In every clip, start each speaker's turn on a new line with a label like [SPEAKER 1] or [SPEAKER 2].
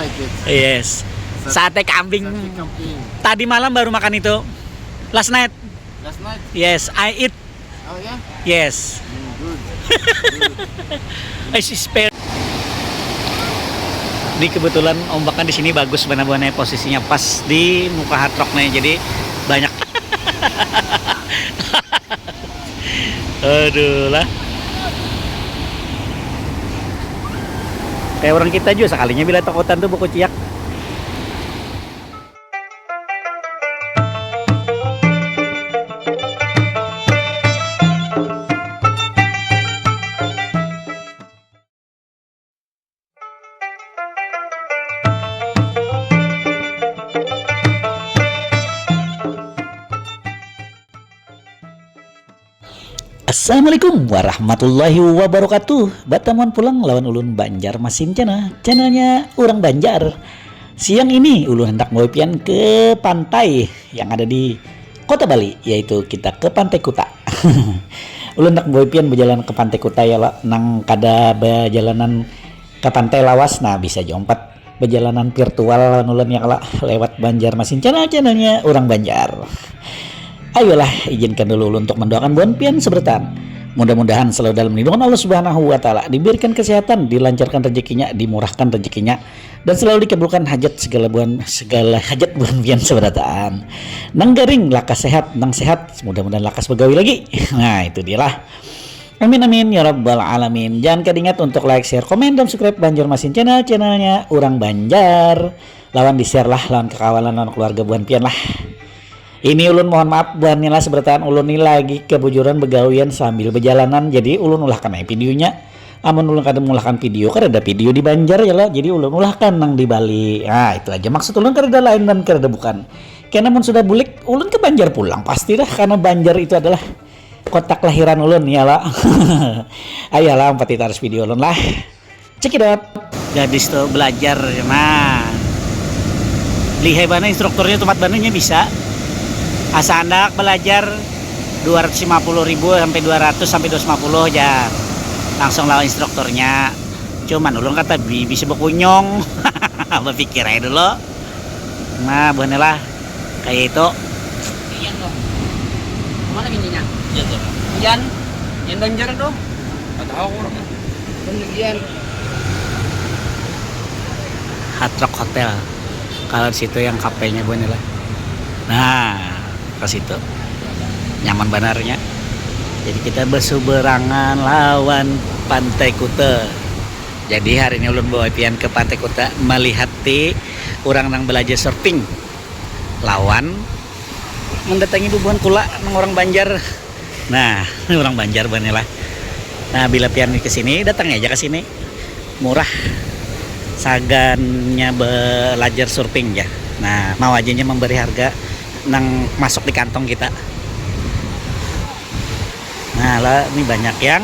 [SPEAKER 1] like it.
[SPEAKER 2] Yes. Sate kambing.
[SPEAKER 1] Sate kambing.
[SPEAKER 2] Tadi malam baru makan itu. Last night.
[SPEAKER 1] Last night?
[SPEAKER 2] Yes, I eat.
[SPEAKER 1] Oh yeah?
[SPEAKER 2] Yes.
[SPEAKER 1] Good.
[SPEAKER 2] I spare. Ini kebetulan ombaknya di sini bagus benar-benar posisinya pas di muka hard rocknya, jadi banyak. Aduh lah. Kayak orang kita juga sekalinya bila takutan tuh buku ciak. Assalamualaikum warahmatullahi wabarakatuh. Batamuan pulang lawan ulun Banjarmasin channelnya orang Banjar. Siang ini ulun hendak ngopian ke pantai yang ada di Kota Bali, yaitu kita ke Pantai Kuta. Ulun hendak ngopian berjalan ke Pantai Kuta ya lah, nang kada berjalanan ke Pantai Lawas. Nah bisa jompat berjalanan virtual ulun yang lah lewat Banjarmasin channelnya orang Banjar. Ayolah, izinkan dulu untuk mendoakan Buan Pian sebertan. Mudah-mudahan selalu dalam lindungan Allah Subhanahu wa Ta'ala, diberikan kesehatan, dilancarkan rezekinya, dimurahkan rezekinya, dan selalu dikabulkan segala hajat Buan Pian seberatan. Nang garing lakas sehat, nang sehat mudah-mudahan lakas begawi lagi. Nah itu dia lah. Amin amin ya rabbal alamin. Jangan kedingat untuk like, share, komen, dan subscribe Banjarmasin channelnya orang Banjar. Lawan di share lah, lawan kekawalan, lawan keluarga Buan Pian lah. Ini ulun mohon maaf buan nila seberatan, ulun ini lagi kebujuran begawian sambil berjalanan, jadi ulun ulahkan videonya. Amun ulun kada mulahkan video, kada ada video di Banjar ya lah, jadi ulun ulahkan nang di Bali. Nah itu aja maksud ulun, kada ada lain dan kada bukan. Karena mun sudah bulik ulun ke Banjar pulang pasti dah, karena Banjar itu adalah kota kelahiran ulun ya lah. Ayolah empat harus video ulun lah. Cekidot. Gadis tuh belajar, nah lihai bana instrukturnya tempat bananya bisa. Asa Anda belajar 250.000 sampai 200 sampai 250 aja. Langsung lawan instrukturnya. Cuman ulun kata bisa berkunyong. Berpikir aja dulu. Nah, benelah kayak itu.
[SPEAKER 3] Iyan dong. Kemana bininya?
[SPEAKER 1] Iya tuh.
[SPEAKER 3] Iyan. Iyan Banjar dong.
[SPEAKER 1] Ada aku orang.
[SPEAKER 3] Iyan.
[SPEAKER 2] Hard Rock Hotel. Kalau di situ yang kafenya benelah. Nah, ke situ nyaman banarnya. Jadi kita berseberangan lawan Pantai Kuta. Jadi hari ini ulun bawa pian ke Pantai Kuta melihat orang nang belajar surfing lawan mendatangi bubuhan kula nang orang Banjar. Nah orang Banjar banilah. Nah bila pian ke sini datang aja ke sini, murah sagannya belajar surfing ya. Nah mau ajanya memberi harga nang masuk di kantong kita. Nah lah ini banyak yang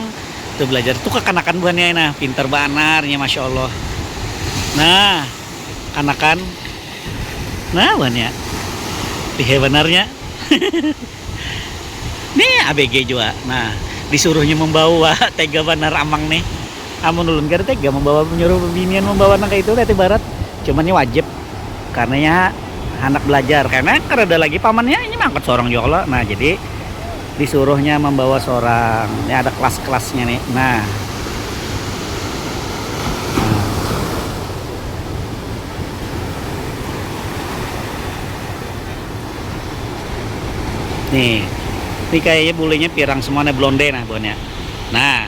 [SPEAKER 2] tuh belajar tuh kekanakan buahnya, nah pinter banarnya masya Allah. Nah kanakan, nah buahnya pihe benarnya. Nih ABG juga. Nah disuruhnya membawa tega banar amang nih. Amun ulun kada tega membawa, menyuruh binian membawa nang kayak itu dari barat. Cuman ini wajib karena ya anak belajar, karena ada lagi pamannya ini mangkat seorang juga. Nah jadi disuruhnya membawa seorang, ini ada kelas-kelasnya nih. Nah nih ini kayaknya bulunya pirang semuanya blonde nah buahnya. Nah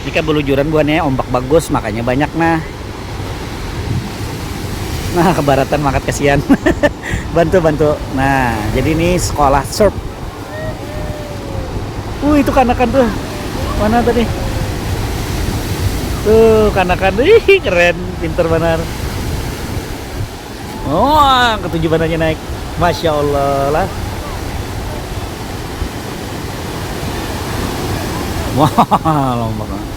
[SPEAKER 2] ini kan bulujuran buahnya ombak bagus makanya banyak. Nah kebaratan makat kasihan. bantu. Nah jadi ini sekolah surf. Itu kanakan tuh. Mana tadi? Tuh kanakan. Ih keren, pinter benar. Oh ketujuh bananya naik. Masya Allah lah. Wah lomba banget.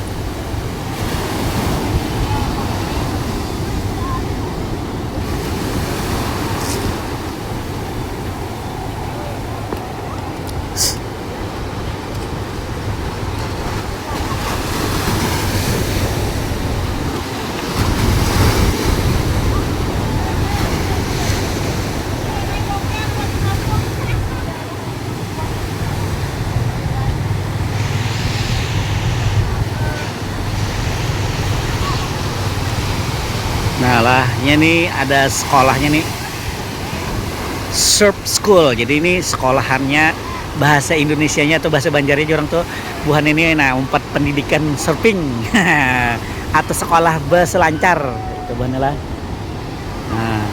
[SPEAKER 2] Nah lah, ini ada sekolahnya nih, Surf School. Jadi ini sekolahannya bahasa Indonesianya atau bahasa Banjarnya orang tuh buhan ini. Nah, umpat pendidikan surfing atau sekolah berselancar itu buhan lah. Nah,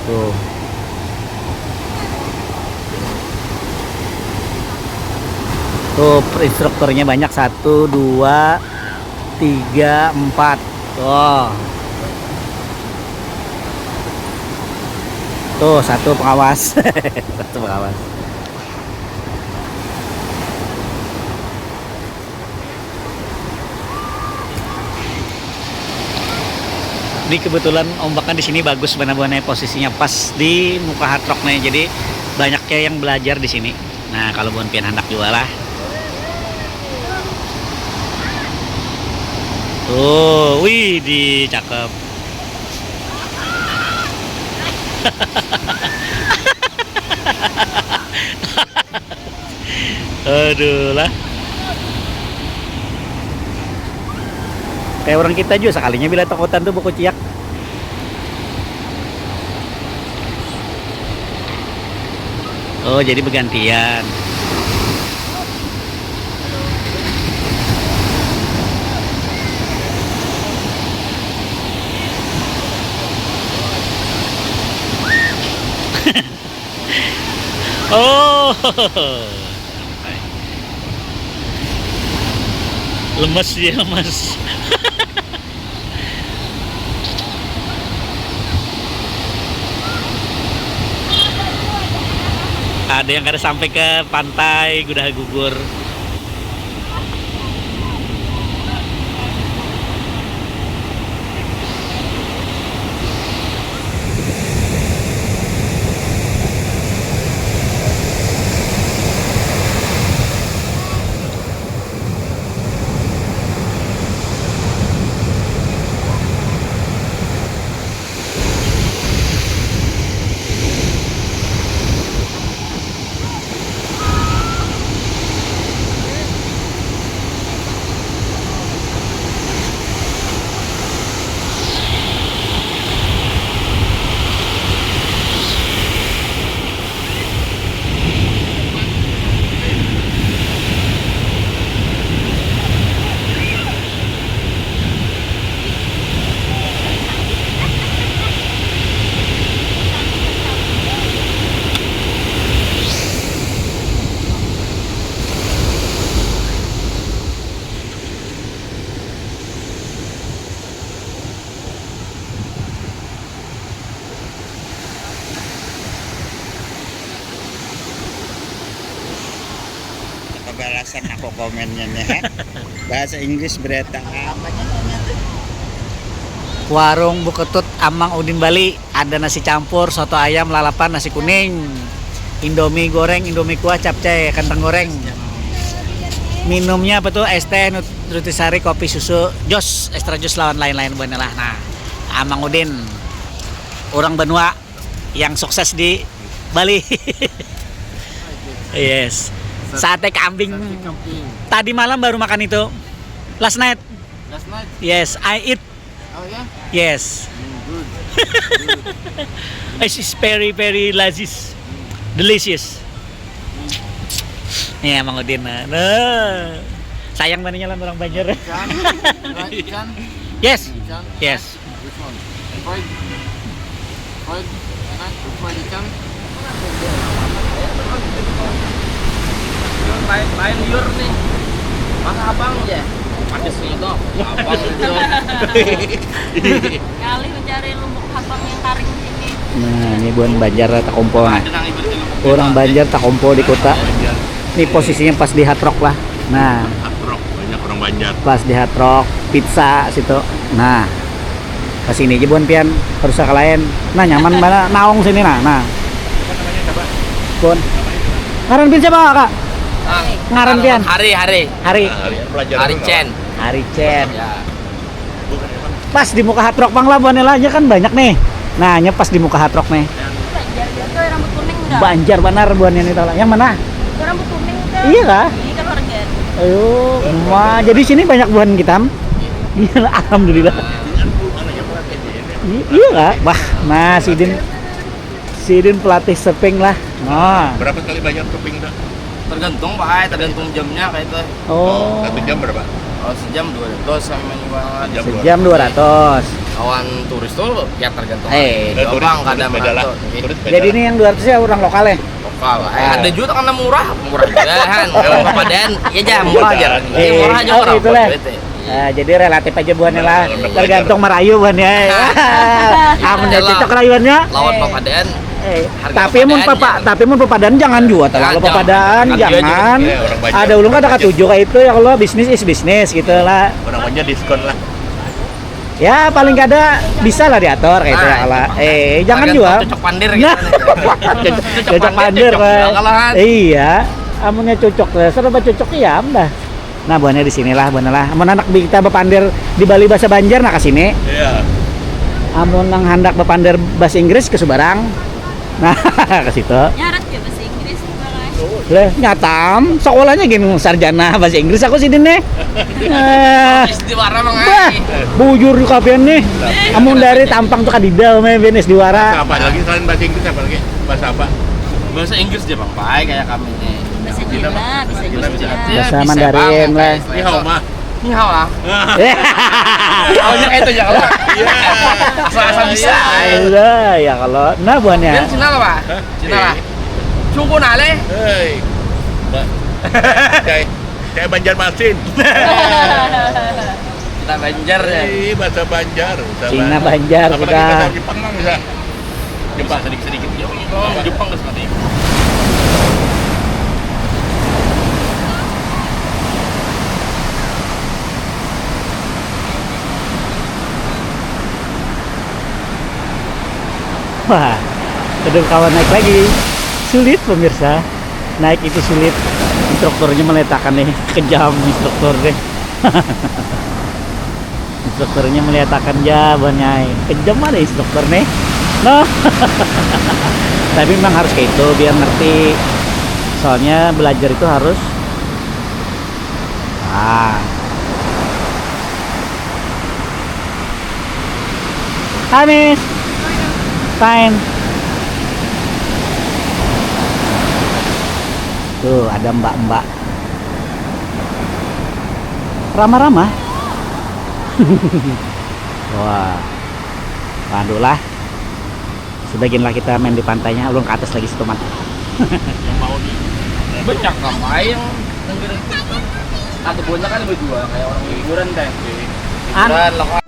[SPEAKER 2] tuh. Tuh instrukturnya banyak, 1, 2, 3, 4. Oh. Tuh 1 pengawas. 1 pengawas. Ini kebetulan ombaknya di sini bagus, benar-benar posisinya pas di muka hard rock nih. Jadi banyaknya yang belajar di sini. Nah, kalau bukan pian hendak juga lah. Tuh, wih, di cakep. Aduh lah. Kayak orang kita juga sekalinya bila takutan tuh buku ciak. Oh, jadi bergantian. Oh, lemes dia, lemes. Ada yang kada sampai ke pantai, udah gugur.
[SPEAKER 1] Balasan aku komennya nih. Bahasa Inggris berita apanya?
[SPEAKER 2] Warung Buketut Amang Udin Bali, ada nasi campur, soto ayam, lalapan, nasi kuning, Indomie goreng, Indomie kuah, capcay, kentang goreng. Minumnya apa tuh? Es teh, nutrisari, kopi, susu, jos, extra jus, lawan lain-lain bener lah. Nah, Amang Udin, orang benua yang sukses di Bali. Yes. Sate kambing. Tadi malam baru makan itu. Last night.
[SPEAKER 1] Last night.
[SPEAKER 2] Yes, I eat.
[SPEAKER 1] Oh ya?
[SPEAKER 2] Yes.
[SPEAKER 1] Good.
[SPEAKER 2] It's very very delicious. Ya, Mang Udin. Nah, sayang mananya lah orang Banjar.
[SPEAKER 1] Ikan. Ikan.
[SPEAKER 2] Yes.
[SPEAKER 1] Ikan.
[SPEAKER 2] Yes.
[SPEAKER 1] Which one? Fried. Fried. Enak. Fried ikan.
[SPEAKER 3] Lain liur nih. Mas abang ya. Pedes itu. Abang itu.
[SPEAKER 4] Kali mencari lumbuk habang yang karing sini.
[SPEAKER 2] Nah, ini buan Banjar tak kompol. Nah. Orang Banjar tak kompol di kota. Ini posisinya pas di Hard Rock lah. Nah,
[SPEAKER 1] Hard Rock. Banyak orang Banjar.
[SPEAKER 2] pas di Hard Rock, pizza situ. Nah, ke sini aja buan pian harus lain. Nah, nyaman mana naong sini nah. Nah. Buan. Ngaran pian siapa, Kak? Ngaran pian.
[SPEAKER 3] Hari.
[SPEAKER 2] Hari
[SPEAKER 3] Chen.
[SPEAKER 2] Hari Chen.
[SPEAKER 3] Ya.
[SPEAKER 2] Pas di muka Hard Rock Bang lah buannya aja kan banyak nih. Nah, nya pas di muka Hard Rock nih.
[SPEAKER 4] Banjar gitu rambut kuning enggak?
[SPEAKER 2] Banjar benar buannya nih tau lah. Yang mana?
[SPEAKER 4] Itu rambut kuning tuh.
[SPEAKER 2] Iya kah?
[SPEAKER 4] Iya kan organ.
[SPEAKER 2] Ayo, jadi sini banyak buah hitam. Iya, alhamdulillah. Iya nggak? Wah, nah Sidin pelatih seping lah. Nah,
[SPEAKER 5] Berapa kali bayar toping dah?
[SPEAKER 3] Tergantung Pak, tergantung jamnya kayak itu.
[SPEAKER 2] oh,
[SPEAKER 5] 1 jam berapa?
[SPEAKER 3] Kalau sejam 200 sama minimal.
[SPEAKER 2] sejam 200.
[SPEAKER 3] Kawan turis tuh ya tergantung.
[SPEAKER 5] Turis
[SPEAKER 3] Bang, kadang
[SPEAKER 5] beda lah.
[SPEAKER 3] beratus.
[SPEAKER 5] Turis beda
[SPEAKER 2] Jadi
[SPEAKER 5] lah.
[SPEAKER 2] ini yang 200 ya orang lokal ya?
[SPEAKER 3] Lokal. Ada juga karena murah juga kan. Kalau padan, ya aja murah aja. Ini murah aja orang.
[SPEAKER 2] Itu lah. Nah, jadi relatif aja buahnya lah. Tergantung merayu buahnya. Amunnya cocok rayuannya.
[SPEAKER 3] Lawan papadan.
[SPEAKER 2] Tapi mun pepadan jangan juga terlalu pepadan jangan.
[SPEAKER 5] Iya, orang banyak.
[SPEAKER 2] Ada ulun kan ada ketujuh kayak itu ya kalau bisnis is bisnis gitu lah.
[SPEAKER 5] Orang banyak diskon lah.
[SPEAKER 2] Ya paling kada bisa lah diatur kayak itu ya kalau. Jangan juga.
[SPEAKER 3] Cocok pandir gitu.
[SPEAKER 2] Nah, cocok pandir
[SPEAKER 3] Cocok
[SPEAKER 2] kan. Iya, amunnya cocok serba cocok ya dah. Nah, buahnya di sinilah, buahnya lah. Amun anak kita bepandir di Bali bahasa Banjar nah ke sini.
[SPEAKER 5] Iya.
[SPEAKER 2] Amun nang hendak bepandir bahasa Inggris ke Subarang. Nah, ke situ.
[SPEAKER 4] Nyarat ya bahasa Inggris Bang.
[SPEAKER 2] Lah, nyatam sekolahnya gini sarjana bahasa Inggris aku sih dene.
[SPEAKER 3] Istiwara Bang.
[SPEAKER 2] Wah, bujur di kapian nih. Amun dari Tampang tuh kadida me benes di wara.
[SPEAKER 5] Apa lagi selain bahasa Inggris apa lagi? Bahasa apa?
[SPEAKER 3] Bahasa Inggris dia Bang, baik kayak kami nih.
[SPEAKER 4] Bahasa Cina, bisa
[SPEAKER 5] Cina, bisa.
[SPEAKER 4] Cina.
[SPEAKER 3] Ya,
[SPEAKER 2] Bahasa
[SPEAKER 3] bisa,
[SPEAKER 2] Mandarin
[SPEAKER 3] Bang,
[SPEAKER 2] lah.
[SPEAKER 3] kayak
[SPEAKER 5] Ni hao mah.
[SPEAKER 3] Ni hao lah. Awalnya kayak itu ya kalau. Asal-asal bisa.
[SPEAKER 2] Alah, ya kalau nah buahnya.
[SPEAKER 3] Kan Cina lah Pak. Cina lah. Cungku nale.
[SPEAKER 5] Hei. Kayak Banjarmasin.
[SPEAKER 3] Kita Banjar ya.
[SPEAKER 5] Bahasa Banjar.
[SPEAKER 2] Cina Banjar
[SPEAKER 5] Apalagi
[SPEAKER 2] kita.
[SPEAKER 5] bahasa Jepang mah bisa. Jepang
[SPEAKER 3] Sedikit-sedikit. Jepang ke seperti itu.
[SPEAKER 2] Wah, kedua kawan naik lagi. Sulit pemirsa. Naik itu sulit. Instrukturnya meletakkan nih. Kejam instruktur deh. Instrukturnya meletakkan jawabannya. Kejam ada instruktur nih. No. Tapi memang harus kayak itu biar ngerti. Soalnya belajar itu harus. Hai Miss. Fine. Tuh ada mbak-mbak ramah-ramah. Wah, waduh lah. Sudah gini lah kita main di pantainya, ulun ke atas lagi setuman.
[SPEAKER 3] Banyak apa yang negara. Satu buahnya kan berdua kayak orang liburan deh. Liburan lokal.